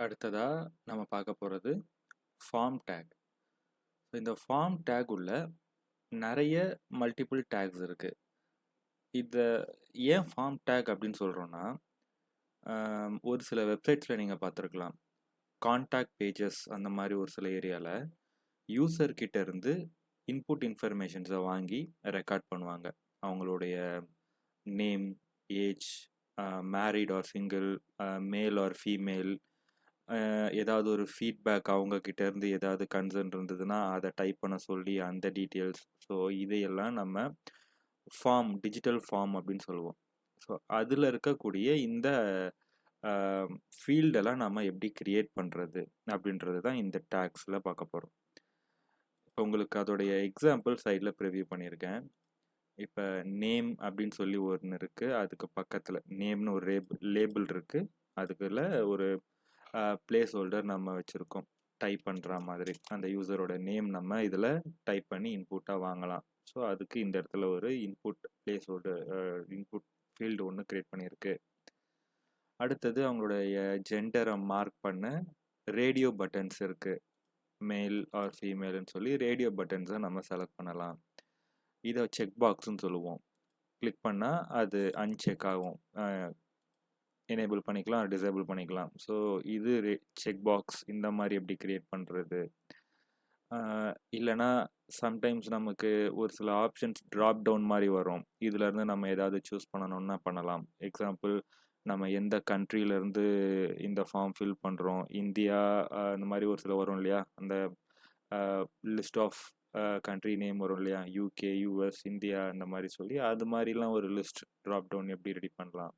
அடுத்ததா நம்ம பார்க்க போகிறது ஃபார்ம் டேக். இந்த ஃபார்ம் டேக் உள்ள நிறைய மல்டிபிள் டேக்ஸ் இருக்குது. இதை ஏன் ஃபார்ம் டேக் அப்படின்னு சொல்கிறோன்னா, ஒரு சில வெப்சைட்ஸில் நீங்கள் பார்த்துருக்கலாம், கான்டாக்ட் பேஜஸ் அந்த மாதிரி ஒரு சில ஏரியாவில் யூசர்கிட்ட இருந்து இன்புட் இன்ஃபர்மேஷன்ஸை வாங்கி ரெக்கார்ட் பண்ணுவாங்க. அவங்களுடைய name, age, married R single, male or female, ஏதாவது ஒரு ஃபீட்பேக் அவங்கக்கிட்ட இருந்து ஏதாவது கன்சர்ன் இருந்ததுன்னா அதை டைப் பண்ண சொல்லி அந்த டீட்டெயில்ஸ். ஸோ இதையெல்லாம் நம்ம ஃபார்ம், டிஜிட்டல் ஃபார்ம் அப்படின்னு சொல்லுவோம். ஸோ அதில் இருக்கக்கூடிய இந்த ஃபீல்டெல்லாம் நம்ம எப்படி க்ரியேட் பண்ணுறது அப்படின்றது தான் இந்த டேக்ஸில் பார்க்க போகிறோம். இப்போ உங்களுக்கு அதோடைய எக்ஸாம்பிள் சைடில் ப்ரிவ்யூ பண்ணியிருக்கேன். இப்போ நேம் அப்படின்னு சொல்லி ஒன்று இருக்குது, அதுக்கு பக்கத்தில் நேம்னு ஒரு லேபிள் இருக்குது, அதுக்குள்ள ஒரு பிளேஸ் ஹோல்டர் நம்ம வச்சுருக்கோம் டைப் பண்ணுற மாதிரி. அந்த யூசரோட நேம் நம்ம இதில் டைப் பண்ணி இன்புட்டாக வாங்கலாம். ஸோ அதுக்கு இந்த இடத்துல ஒரு input place holder input field ஒன்று க்ரியேட் பண்ணியிருக்கு. அடுத்தது அவங்களுடைய ஜெண்டரை மார்க் பண்ண ரேடியோ பட்டன்ஸ் இருக்குது, மேல் ஆர் ஃபீமேல்னு சொல்லி ரேடியோ பட்டன்ஸை நம்ம செலக்ட் பண்ணலாம். இதை செக் பாக்ஸ்ன்னு சொல்லுவோம். கிளிக் பண்ணால் அது அன்செக் ஆகும், எனேபிள் பண்ணிக்கலாம், டிசேபிள் பண்ணிக்கலாம். ஸோ இது செக் பாக்ஸ். இந்த மாதிரி எப்படி க்ரியேட் பண்ணுறது, இல்லைனா சம்டைம்ஸ் நமக்கு ஒரு சில ஆப்ஷன்ஸ் ட்ராப் டவுன் மாதிரி வரும், இதுலேருந்து நம்ம ஏதாவது சூஸ் பண்ணணும்னா பண்ணலாம். எக்ஸாம்பிள், நம்ம எந்த கண்ட்ரியிலேருந்து இந்த ஃபார்ம் ஃபில் பண்ணுறோம், இந்தியா இந்த மாதிரி ஒரு சில வரும் இல்லையா, அந்த லிஸ்ட் ஆஃப் கண்ட்ரி நேம் வரும் இல்லையா, யூகே, யூஎஸ், இந்தியா இந்த மாதிரி சொல்லி அது மாதிரிலாம் ஒரு லிஸ்ட் ட்ராப் டவுன் எப்படி ரெடி பண்ணலாம்.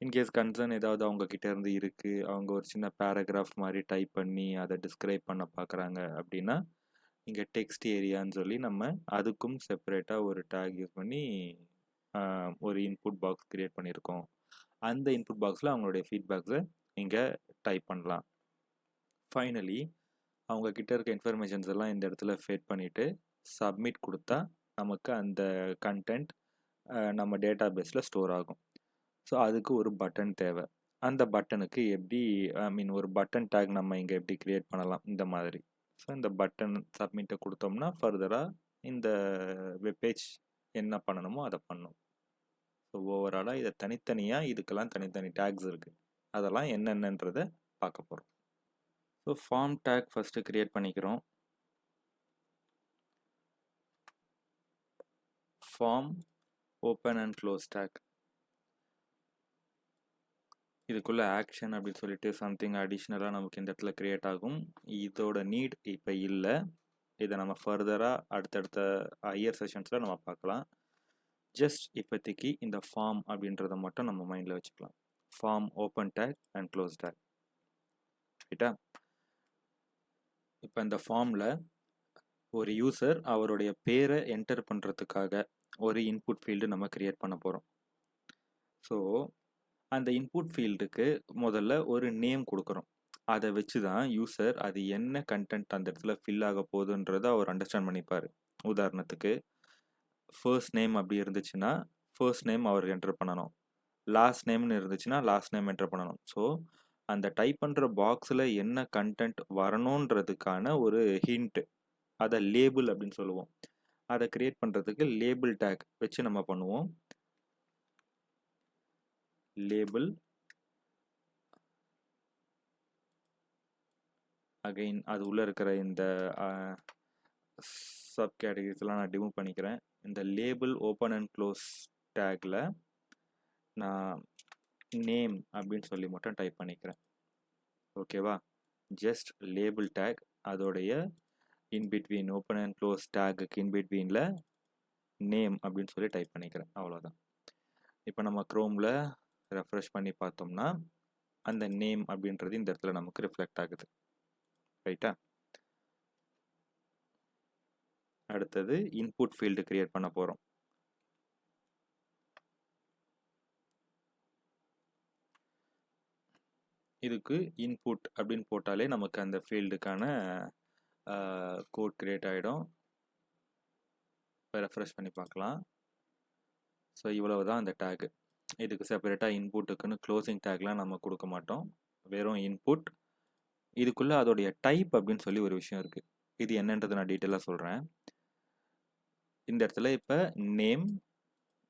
இன்கேஸ் கன்சர்ன் ஏதாவது அவங்கக்கிட்ட இருந்து இருக்குது, அவங்க ஒரு சின்ன பேராகிராஃப் மாதிரி டைப் பண்ணி அதை டிஸ்கிரைப் பண்ண பார்க்குறாங்க அப்படின்னா, இங்கே டெக்ஸ்ட் ஏரியான்னு சொல்லி நம்ம அதுக்கும் செப்பரேட்டாக ஒரு டேக் யூஸ் பண்ணி ஒரு இன்புட் பாக்ஸ் க்ரியேட் பண்ணியிருக்கோம். அந்த இன்புட் பாக்ஸில் அவங்களுடைய ஃபீட்பேக்ஸை இங்கே டைப் பண்ணலாம். ஃபைனலி அவங்கக்கிட்ட இருக்க இன்ஃபர்மேஷன்ஸ் எல்லாம் இந்த இடத்துல ஃபேட் பண்ணிவிட்டு சப்மிட் கொடுத்தா நமக்கு அந்த கண்டென்ட் நம்ம டேட்டா பேஸில் ஸ்டோர் ஆகும். ஸோ அதுக்கு ஒரு பட்டன் தேவை. அந்த பட்டனுக்கு எப்படி ஒரு பட்டன் டேக் நம்ம இங்கே எப்படி க்ரியேட் பண்ணலாம் இந்த மாதிரி. ஸோ இந்த பட்டன் சப்மிட்டை கொடுத்தோம்னா ஃபர்தராக இந்த வெப்பேஜ் என்ன பண்ணணுமோ அதை பண்ணும். ஸோ ஓவராலாக இதை தனித்தனியாக இதுக்கெல்லாம் தனித்தனி டேக்ஸ் இருக்குது, அதெல்லாம் என்னென்னன்றதை பார்க்க போகிறோம். So form tag first create பண்ணிக்கிறோம். Form open and close tag. இதுக்குள்ளே ஆக்ஷன் அப்படின்னு சொல்லிட்டு சம்திங் அடிஷ்னலாக நமக்கு இந்த இடத்துல க்ரியேட் ஆகும். இதோட நீட் இப்போ இல்லை, இதை நம்ம ஃபர்தராக அடுத்தடுத்த ஹையர் செஷன்ஸில் நம்ம பார்க்கலாம். ஜஸ்ட் இப்போதைக்கு இந்த ஃபார்ம் அப்படின்றத மட்டும் நம்ம மைண்டில் வச்சுக்கலாம். Form open tag and close tag, ரைட்டா? இப்போ இந்த ஃபார்மில் ஒரு யூசர் அவருடைய பேரை என்டர் பண்ணுறதுக்காக ஒரு இன்புட் ஃபீல்டு நம்ம க்ரியேட் பண்ண போகிறோம். ஸோ அந்த இன்புட் ஃபீல்டுக்கு முதல்ல ஒரு நேம் கொடுக்குறோம். அதை வச்சு தான் யூசர் அது என்ன கண்டென்ட் அந்த இடத்துல ஃபில் ஆக போகுதுன்றதை அவர் அண்டர்ஸ்டாண்ட் பண்ணிப்பார். உதாரணத்துக்கு ஃபர்ஸ்ட் நேம் அப்படி இருந்துச்சுன்னா ஃபர்ஸ்ட் நேம் அவர் என்டர் பண்ணணும், லாஸ்ட் நேம்னு இருந்துச்சுன்னா லாஸ்ட் நேம் என்டர் பண்ணணும். ஸோ அந்த டைப் பண்ணுற பாக்ஸில் என்ன கண்டென்ட் வரணுன்றதுக்கான ஒரு ஹிண்ட், அதை லேபிள் அப்படின்னு சொல்லுவோம். அதை க்ரியேட் பண்ணுறதுக்கு லேபிள் டேக் வச்சு நம்ம பண்ணுவோம். லேபிள் அகைன் அது உள்ளே இருக்கிற இந்த சப் கேட்டகரிஸ்லாம் நான் ரிமூவ் பண்ணிக்கிறேன். இந்த லேபிள் ஓப்பன் அண்ட் க்ளோஸ் டேக்கில் நான் நேம் அப்படின்னு சொல்லி மட்டும் டைப் பண்ணிக்கிறேன். ஓகேவா? ஜஸ்ட் லேபிள் டேக், அதோடைய இன்பிட்வீன் ஓப்பன் அண்ட் க்ளோஸ் டேக்குக்கு இன்பிட்வீனில் நேம் அப்படின்னு சொல்லி டைப் பண்ணிக்கிறேன். அவ்வளோதான். இப்போ நம்ம க்ரோமில் ரெஃப்ரெஷ் பண்ணி பார்த்தோம்னா அந்த நேம் அப்படின்றது இந்த இடத்துல நமக்கு ரிஃப்ளெக்ட் ஆகுது, ரைட்டா? அடுத்தது இன்புட் ஃபீல்டு க்ரியேட் பண்ண போகிறோம். இதுக்கு இன்புட் அப்படின்னு போட்டாலே நமக்கு அந்த ஃபீல்டுக்கான கோட் க்ரியேட் ஆகிடும். ரெஃப்ரெஷ் பண்ணி பார்க்கலாம். ஸோ இவ்வளவு தான் அந்த டேக்கு. இதுக்கு செப்பரேட்டாக இன்புட்டுக்குன்னு க்ளோசிங் டேக்லாம் நம்ம கொடுக்க மாட்டோம். வெறும் இன்புட். இதுக்குள்ள அதோடைய டைப் அப்படின்னு சொல்லி ஒரு விஷயம் இருக்கு. இது என்னன்றதை நான் டீட்டெயிலாக சொல்கிறேன். இந்த இடத்துல இப்போ நேம்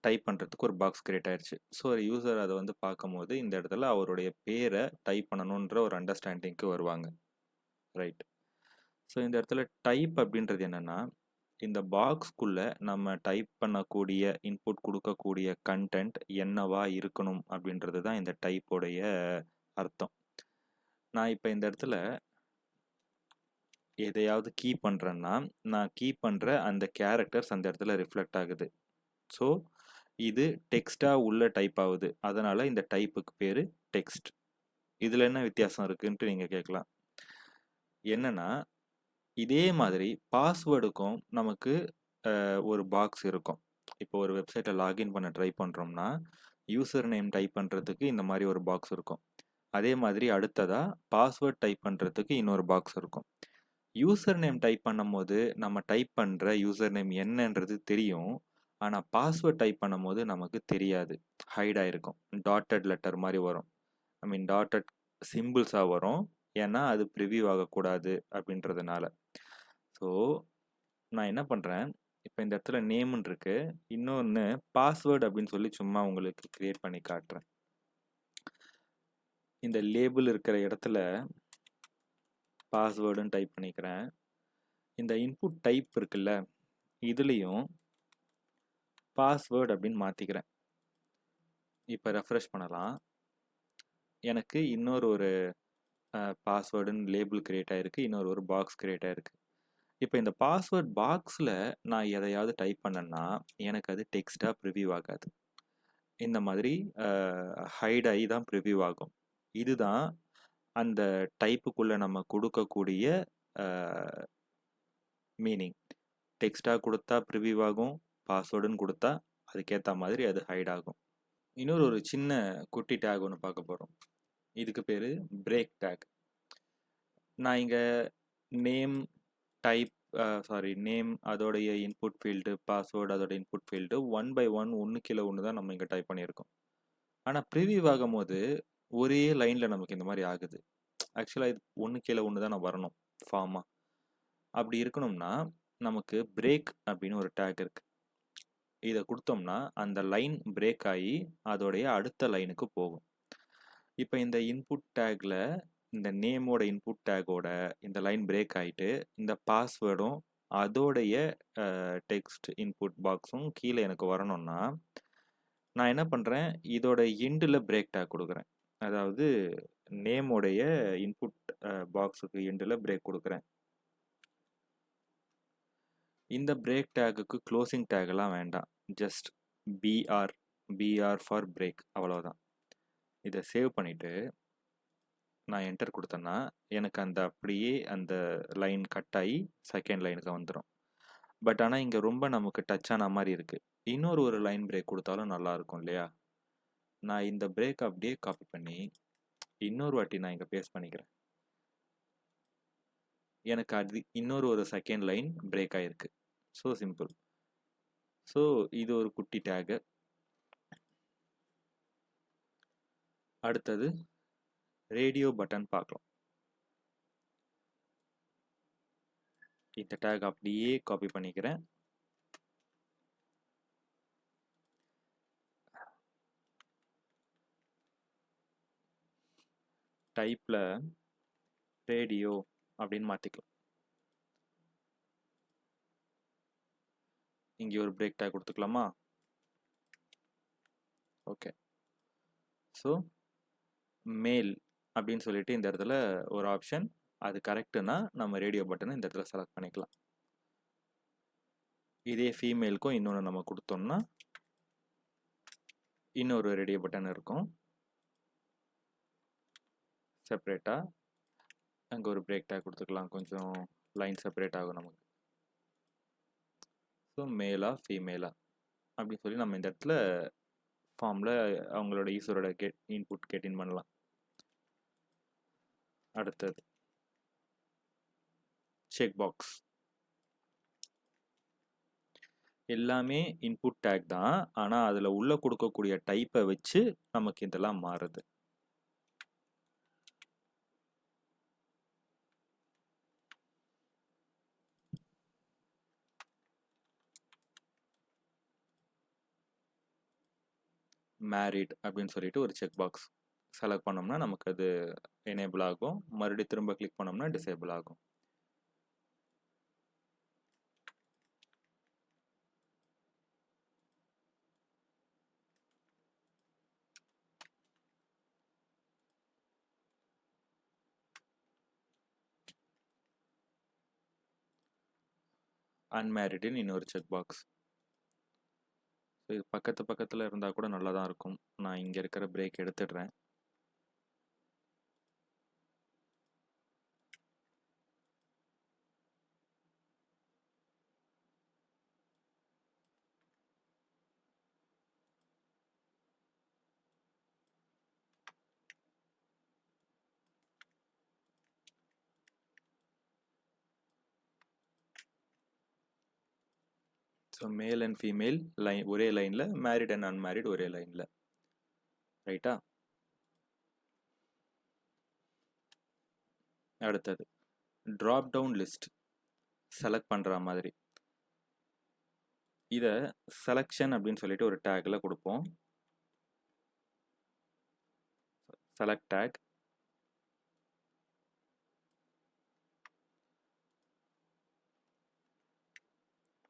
டைப் பண்ணுறதுக்கு ஒரு பாக்ஸ் கிரியேட் ஆயிடுச்சு. ஸோ ஒரு யூசர் அதை வந்து பார்க்கும்போது இந்த இடத்துல அவருடைய பேரை டைப் பண்ணணுன்ற ஒரு அண்டர்ஸ்டாண்டிங்க்கு வருவாங்க. ரைட். ஸோ இந்த இடத்துல டைப் அப்படின்றது என்னன்னா, இந்த பாக்ஸ்க்குள்ள நம்ம டைப் பண்ணக்கூடிய இன்புட் கொடுக்கக்கூடிய கண்டென்ட் என்னவா இருக்கணும் அப்படின்றது தான் இந்த டைப்போடைய அர்த்தம். நான் இப்போ இந்த இடத்துல எதையாவது கீ பண்ணுறேன்னா, நான் கீ பண்ணுற அந்த கேரக்டர்ஸ் அந்த இடத்துல ரிஃப்ளெக்ட் ஆகுது. ஸோ இது டெக்ஸ்டாக உள்ள டைப் ஆகுது. அதனால் இந்த டைப்புக்கு பேர் டெக்ஸ்ட். இதில் என்ன வித்தியாசம் இருக்குன்ட்டு நீங்கள் கேட்கலாம். என்னன்னா, இதே மாதிரி பாஸ்வேர்டுக்கும் நமக்கு ஒரு பாக்ஸ் இருக்கும். இப்போ ஒரு வெப்சைட்டை லாகின் பண்ண ட்ரை பண்ணுறோம்னா, யூசர் நேம் டைப் பண்ணுறதுக்கு இந்த மாதிரி ஒரு பாக்ஸ் இருக்கும். அதே மாதிரி அடுத்ததாக பாஸ்வேர்ட் டைப் பண்ணுறதுக்கு இன்னொரு பாக்ஸ் இருக்கும். யூசர் நேம் டைப் பண்ணும்போது நம்ம டைப் பண்ணுற யூசர் நேம் என்னன்றது தெரியும். ஆனால் பாஸ்வேர்ட் டைப் பண்ணும்போது நமக்கு தெரியாது, ஹைட் ஆகிருக்கும். டாட்டட் லெட்டர் மாதிரி வரும், ஐ மீன் டாட்டட் சிம்பிள்ஸாக வரும். ஏன்னா அது ப்ரிவியூ ஆகக்கூடாது அப்படின்றதுனால. ஸோ நான் என்ன பண்ணுறேன், இப்போ இந்த இடத்துல நேம்னு இருக்கு, இன்னொன்று பாஸ்வேர்டு அப்படின்னு சொல்லி சும்மா உங்களுக்கு கிரியேட் பண்ணி காட்டுறேன். இந்த லேபிள் இருக்கிற இடத்துல பாஸ்வேர்டுன்னு டைப் பண்ணிக்கிறேன். இந்த இன்புட் டைப் இருக்குல்ல, இதுலேயும் பாஸ்வேர்டு அப்படின்னு மாற்றிக்கிறேன். இப்போ ரெஃப்ரெஷ் பண்ணலாம். எனக்கு இன்னொரு ஒரு பாஸ்வேர்டுன்னு லேபிள் கிரியேட் ஆகிருக்கு, இன்னொரு ஒரு பாக்ஸ் கிரியேட் ஆகிருக்கு. இப்போ இந்த பாஸ்வேர்ட் பாக்ஸில் நான் எதையாவது டைப் பண்ணேன்னா எனக்கு அது டெக்ஸ்டாக ப்ரிவியூ ஆகாது. இந்த மாதிரி ஹைட் ஆகி தான் ப்ரிவியூ ஆகும். இதுதான் அந்த டைப்புக்குள்ளே நம்ம கொடுக்கக்கூடிய மீனிங். டெக்ஸ்டாக கொடுத்தா ப்ரிவியூ ஆகும், பாஸ்வேர்டுன்னு கொடுத்தா அதுக்கேற்ற மாதிரி அது ஹைட் ஆகும். இன்னொரு ஒரு சின்ன குட்டி டேக் ஒன்று பார்க்க போகிறோம். இதுக்கு பேர் பிரேக் டேக். நான் இங்கே நேம் டைப் நேம் அதோடைய இன்புட் ஃபீல்டு, பாஸ்வேர்டு அதோட இன்புட் ஃபீல்டு 1 by 1 ஒன்று கீழே ஒன்று தான் நம்ம இங்கே டைப் பண்ணியிருக்கோம். ஆனால் ப்ரிவியூ ஆகும் போது ஒரே லைனில் நமக்கு இந்த மாதிரி ஆகுது. ஆக்சுவலாக இது 1 கீழே 1 தான் வரணும் ஃபார்மாக. அப்படி இருக்கணும்னா நமக்கு பிரேக் அப்படின்னு ஒரு டேக் இருக்குது. இதை கொடுத்தோம்னா அந்த லைன் பிரேக் ஆகி அதோடைய அடுத்த லைனுக்கு போகும். இப்போ இந்த இன்புட் டேக்கில் இந்த நேமோட இன்புட் டேக்கோட இந்த லைன் பிரேக் ஆகிட்டு இந்த பாஸ்வேர்டும் அதோடைய டெக்ஸ்ட் இன்புட் பாக்ஸும் கீழே எனக்கு வரணும்னா நான் என்ன பண்ணுறேன், இதோட எண்டில் பிரேக் டேக் கொடுக்குறேன். அதாவது நேமோடைய இன்புட் பாக்ஸுக்கு எண்டில் பிரேக் கொடுக்குறேன். இந்த பிரேக் டேக்குக்கு க்ளோசிங் டேக்லாம் வேண்டாம், ஜஸ்ட் பிஆர் ஃபார் பிரேக், அவ்வளோதான். இதை சேவ் பண்ணிவிட்டு நான் என்டர் கொடுத்தேன்னா எனக்கு அந்த அப்படியே அந்த லைன் கட் ஆகி செகண்ட் லைனுக்கு வந்துடும். பட் ஆனால் இங்கே ரொம்ப நமக்கு டச் ஆன மாதிரி இருக்குது. இன்னொரு ஒரு லைன் பிரேக் கொடுத்தாலும் நல்லாயிருக்கும் இல்லையா? நான் இந்த பிரேக் அப்படியே காப்பி பண்ணி இன்னொரு வாட்டி நான் இங்கே பேஸ்ட் பண்ணிக்கிறேன். எனக்கு அது இன்னொரு ஒரு செகண்ட் லைன் பிரேக் ஆகிருக்கு. So simple. ஸோ இது ஒரு குட்டி டேகு. அடுத்தது ரேடியோ பட்டன் பார்க்கலாம். இந்த டேக் அப்படியே காப்பி பண்ணிக்கிறேன். டைப்பில் ரேடியோ அப்படின்னு மாற்றிக்கலாம். இங்கே ஒரு break take கொடுத்துக்கலாமா? Okay. So male அப்படின்னு சொல்லிட்டு இந்த இடத்துல ஒரு ஆப்ஷன், அது கரெக்டுனா நம்ம ரேடியோ பட்டனை இந்த இடத்துல செலக்ட் பண்ணிக்கலாம். இதே ஃபீமேலுக்கும் இன்னொன்று நம்ம கொடுத்தோம்னா இன்னொரு ரேடியோ பட்டன் இருக்கும் செப்பரேட்டாக. அங்கே ஒரு பிரேக் டேக் கொடுத்துக்கலாம், கொஞ்சம் லைன் செப்பரேட் ஆகும் நமக்கு. ஸோ மேலா ஃபீமேலா அப்படின்னு சொல்லி நம்ம இந்த இடத்துல ஃபார்மில் அவங்களோட யூசரோட இன்புட் கெட்டின் பண்ணலாம். அடுத்தது செக் பாக்ஸ். எல்லாமே இன்புட் டேக் தான், ஆனால் அதில் உள்ள கொடுக்கக்கூடிய டைப்பை வச்சு நமக்கு இதெல்லாம் மாறுது. மேரிட் அப்படின்னு சொல்லிட்டு ஒரு செக் பாக்ஸ் செலக்ட் பண்ணோம்னா நமக்கு அது எனேபிள் ஆகும். மறுபடியும் திரும்ப கிளிக் பண்ணோம்னா டிசேபிள் ஆகும். அன்மேரிடுன்னு இன்னொரு செக் பாக்ஸ். இது பக்கத்தில் இருந்தால் கூட நல்லா தான் இருக்கும். நான் இங்கே இருக்கிற பிரேக் எடுத்துடுறேன். So male and female line ஒரே லைனில், மேரிட் அண்ட் அன்மேரிட் ஒரே லைனில். ரைட்டா? அடுத்தது ட்ராப் டவுன் லிஸ்ட் செலக்ட் பண்ணுற மாதிரி. இதை செலெக்ஷன் அப்படின்னு சொல்லிட்டு ஒரு டேக்கில் கொடுப்போம். Select take.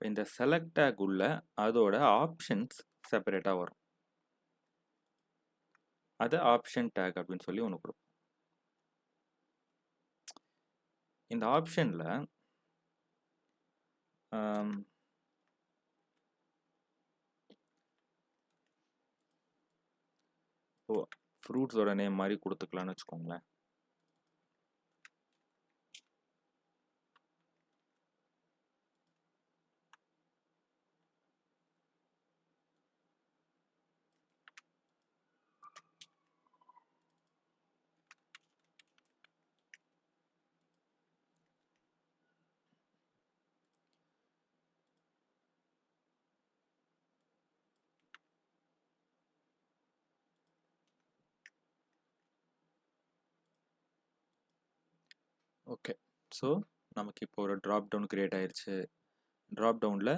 இந்த செலக்ட் டேக் உள்ள அதோட ஆப்ஷன்ஸ் செப்பரேட்டாக வரும். அதை ஆப்ஷன் டேக் அப்படின்னு சொல்லி ஒன்று கொடுப்போம். இந்த ஆப்ஷனில் ஃப்ரூட்ஸோட நேம் மாதிரி கொடுத்துக்கலான்னு வச்சுக்கோங்களேன். ஓகே, ஸோ நமக்கு இப்போ ஒரு ட்ராப் டவுன் கிரியேட் ஆயிடுச்சு. ட்ராப் டவுனில்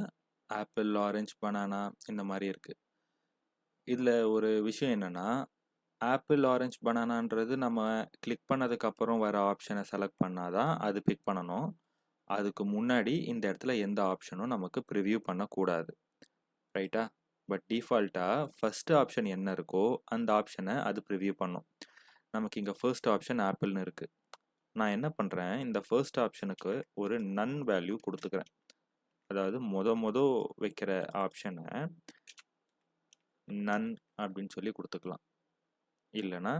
ஆப்பிள், ஆரஞ்சு, பனானா இந்த மாதிரி இருக்குது. இதில் ஒரு விஷயம் என்னென்னா, ஆப்பிள், ஆரஞ்சு, பனானான்றது நம்ம கிளிக் பண்ணதுக்கப்புறம் வர ஆப்ஷனை செலக்ட் பண்ணால் தான் அது பிக் பண்ணணும். அதுக்கு முன்னாடி இந்த இடத்துல எந்த ஆப்ஷனும் நமக்கு ப்ரிவ்யூ பண்ணக்கூடாது. ரைட்டா? பட் டிஃபால்ட்டாக ஃபஸ்ட்டு ஆப்ஷன் என்ன இருக்கோ அந்த ஆப்ஷனை அது ப்ரிவ்யூ பண்ணும். நமக்கு இங்கே ஃபர்ஸ்ட் ஆப்ஷன் ஆப்பிள்னு இருக்குது. நான் என்ன பண்ணுறேன், இந்த ஃபர்ஸ்ட் ஆப்ஷனுக்கு ஒரு நன் வேல்யூ கொடுத்துக்கிறேன். அதாவது மொத வைக்கிற ஆப்ஷனை நன் அப்படின்னு சொல்லி கொடுத்துக்கலாம். இல்லைன்னா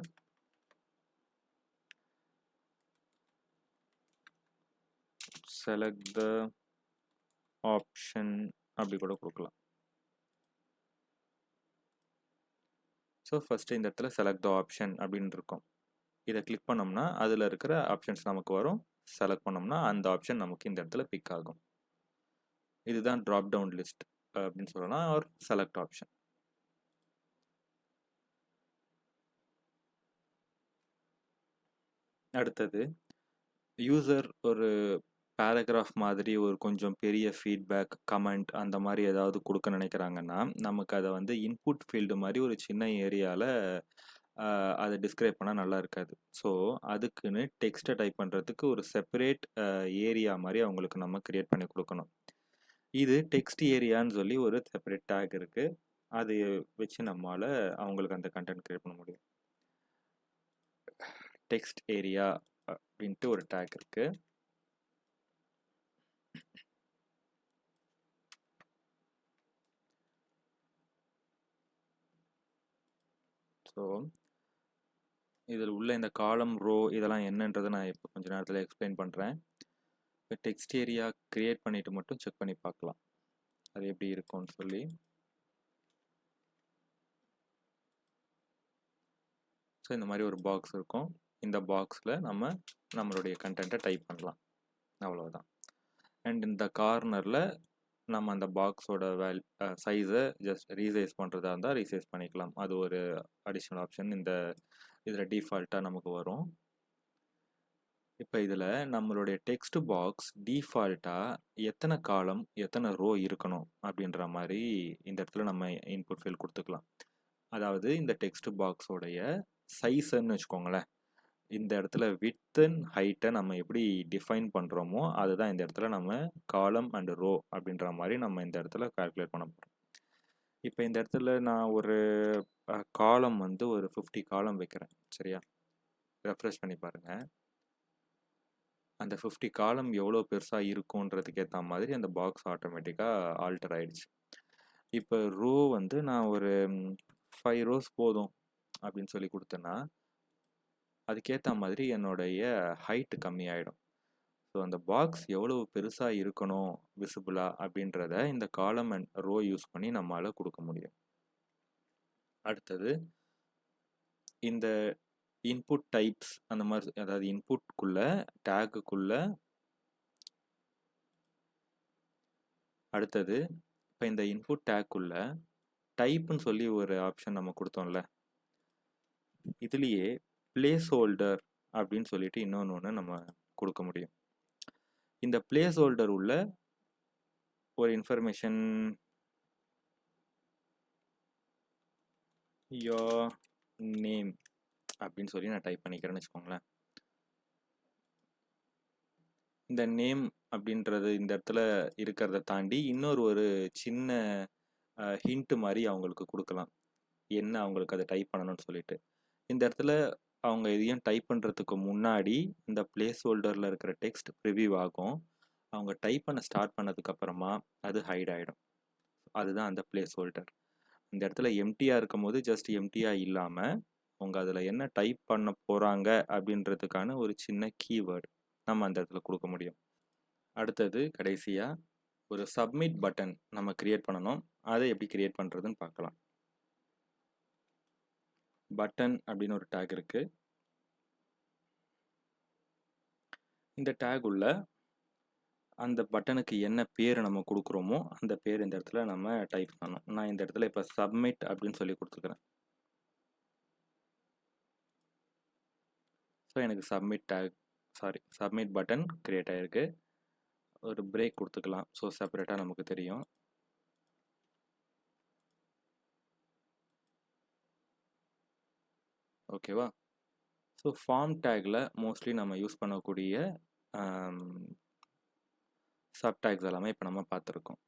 செலக்ட் த ஆப்ஷன் அப்படி கூட கொடுக்கலாம். ஸோ ஃபஸ்ட்டு இந்த இடத்துல செலக்ட் த ஆப்ஷன் அப்படின்னு இருக்கும். இதை கிளிக் பண்ணோம்னா அதில் இருக்கிற ஆப்ஷன்ஸ் நமக்கு வரும். செலக்ட் பண்ணோம்னா அந்த ஆப்ஷன் நமக்கு இந்த இடத்துல பிக் ஆகும். இதுதான் ட்ராப் டவுன் லிஸ்ட் அப்படின்னு சொல்லலாம், ஒரு செலக்ட் ஆப்ஷன். அடுத்தது யூசர் ஒரு பேராகிராஃப் மாதிரி ஒரு கொஞ்சம் பெரிய ஃபீட்பேக், கமெண்ட் அந்த மாதிரி ஏதாவது கொடுக்க நினைக்கிறாங்கன்னா நமக்கு அதை வந்து இன்புட் ஃபீல்டு மாதிரி ஒரு சின்ன ஏரியாவில் அதை டிஸ்கிரைப் பண்ணால் நல்லா இருக்காது. ஸோ அதுக்குன்னு டெக்ஸ்ட்டை டைப் பண்ணுறதுக்கு ஒரு செப்பரேட் ஏரியா மாதிரி அவங்களுக்கு நம்ம க்ரியேட் பண்ணி கொடுக்கணும். இது டெக்ஸ்ட் ஏரியான்னு சொல்லி ஒரு செப்பரேட் டேக் இருக்குது. அதை வச்சு நம்மளால் அவங்களுக்கு அந்த கண்டென்ட் க்ரியேட் பண்ண முடியும். டெக்ஸ்ட் ஏரியா அப்படின்ட்டு ஒரு டேக் இருக்குது. ஸோ இதில் உள்ள இந்த காலம், ரோ இதெல்லாம் என்னன்றதை நான் இப்போ கொஞ்ச நேரத்தில் எக்ஸ்பிளைன் பண்ணுறேன். இப்போ டெக்ஸ்ட் ஏரியா க்ரியேட் பண்ணிவிட்டு மட்டும் செக் பண்ணி பார்க்கலாம் அது எப்படி இருக்கும்னு சொல்லி. ஸோ இந்த மாதிரி ஒரு பாக்ஸ் இருக்கும். இந்த பாக்ஸில் நம்மளுடைய கண்டென்ட்டை டைப் பண்ணலாம், அவ்வளோதான். அண்ட் இந்த கார்னரில் நம்ம அந்த பாக்ஸோட சைஸை ஜஸ்ட் ரீசைஸ் பண்ணுறதா இருந்தால் ரீசைஸ் பண்ணிக்கலாம். அது ஒரு அடிஷ்னல் ஆப்ஷன் இதில் டிஃபால்ட்டாக நமக்கு வரும். இப்போ இதில் நம்மளுடைய டெக்ஸ்ட் பாக்ஸ் டிஃபால்ட்டாக எத்தனை காலம் எத்தனை ரோ இருக்கணும் அப்படின்ற மாதிரி இந்த இடத்துல நம்ம இன்புட் ஃபீல்ட் கொடுத்துக்கலாம். அதாவது இந்த டெக்ஸ்ட் பாக்ஸோடைய சைஸ்ன்னு வச்சுக்கோங்களேன். இந்த இடத்துல வித் அண்ட் ஹைட்டை நம்ம எப்படி டிஃபைன் பண்ணுறோமோ அதுதான் இந்த இடத்துல நம்ம காலம் அண்ட் ரோ அப்படின்ற மாதிரி நம்ம இந்த இடத்துல கால்குலேட் பண்ண போகிறோம். இப்போ இந்த இடத்துல நான் ஒரு காலம் வந்து ஒரு 50 காலம் வைக்கிறேன். சரியா? ரெஃப்ரெஷ் பண்ணி பாருங்கள். அந்த 50 காலம் எவ்வளோ பெருசாக இருக்குன்றதுக்கு ஏற்ற மாதிரி அந்த பாக்ஸ் ஆட்டோமேட்டிக்காக ஆல்டர் ஆயிடுச்சு. இப்போ ரோ வந்து நான் ஒரு 5 ரோஸ் போதும் அப்படின்னு சொல்லி கொடுத்தேன்னா அதுக்கேற்ற மாதிரி என்னுடைய ஹைட்டு கம்மியாயிடும். ஸோ அந்த பாக்ஸ் எவ்வளோ பெருசாக இருக்கணும் விசிபிளாக அப்படின்றத இந்த காலம் அண்ட் ரோ யூஸ் பண்ணி நம்மளால் கொடுக்க முடியும். அடுத்தது இந்த இன்புட் டைப்ஸ் அந்த மாதிரி, அதாவது இன்புட்குள்ள டேக்குக்குள்ள அடுத்தது இப்போ இந்த இன்புட் டேக்குள்ள டைப்புன்னு சொல்லி ஒரு ஆப்ஷன் நம்ம கொடுத்தோம்ல, இதுலேயே பிளேஸ் ஹோல்டர் அப்படின்னு சொல்லிட்டு இன்னொன்று நம்ம கொடுக்க முடியும். இந்த பிளேஸ் ஹோல்டர் உள்ள ஒரு இன்ஃபர்மேஷன் யோர் நேம் அப்படின்னு சொல்லி நான் டைப் பண்ணிக்கிறேன்னு வச்சுக்கோங்களேன். இந்த நேம் அப்படின்றது இந்த இடத்துல இருக்கிறத தாண்டி இன்னொரு ஒரு சின்ன ஹிண்ட் மாதிரி அவங்களுக்கு கொடுக்கலாம், என்ன அவங்களுக்கு அதை டைப் பண்ணணும்னு சொல்லிட்டு. இந்த இடத்துல அவங்க எதையும் டைப் பண்ணுறதுக்கு முன்னாடி இந்த பிளேஸ் ஹோல்டரில் இருக்கிற டெக்ஸ்ட் ப்ரிவியூ ஆகும். அவங்க டைப் பண்ண ஸ்டார்ட் பண்ணதுக்கப்புறமா அது ஹைட் ஆகிடும். அதுதான் அந்த பிளேஸ் ஹோல்டர். இந்த இடத்துல எம்டியாக இருக்கும் போது ஜஸ்ட் எம்டியாக இல்லாமல் அவங்க அதில் என்ன டைப் பண்ண போகிறாங்க அப்படின்றதுக்கான ஒரு சின்ன கீவேர்டு நம்ம அந்த இடத்துல கொடுக்க முடியும். அடுத்தது கடைசியாக ஒரு சப்மிட் பட்டன் நம்ம கிரியேட் பண்ணணும். அதை எப்படி கிரியேட் பண்ணுறதுன்னு பார்க்கலாம். பட்டன் அப்படின்னு ஒரு டேக் இருக்குது. இந்த டேக் உள்ள அந்த பட்டனுக்கு என்ன பேர் நம்ம கொடுக்குறோமோ அந்த பேர் இந்த இடத்துல நம்ம டைப் பண்ணணும். நான் இந்த இடத்துல இப்போ சப்மிட் அப்படின்னு சொல்லி கொடுத்துக்கிறேன். ஸோ எனக்கு சப்மிட் பட்டன் கிரியேட் ஆகிருக்கு. ஒரு பிரேக் கொடுத்துக்கலாம், ஸோ செப்பரேட்டாக நமக்கு தெரியும். ஓகேவா? ஸோ ஃபார்ம் டேக்கில் மோஸ்ட்லி நம்ம யூஸ் பண்ணக்கூடிய சப்டேக்ஸ் எல்லாமே இப்போ நம்ம பார்த்துருக்கோம்.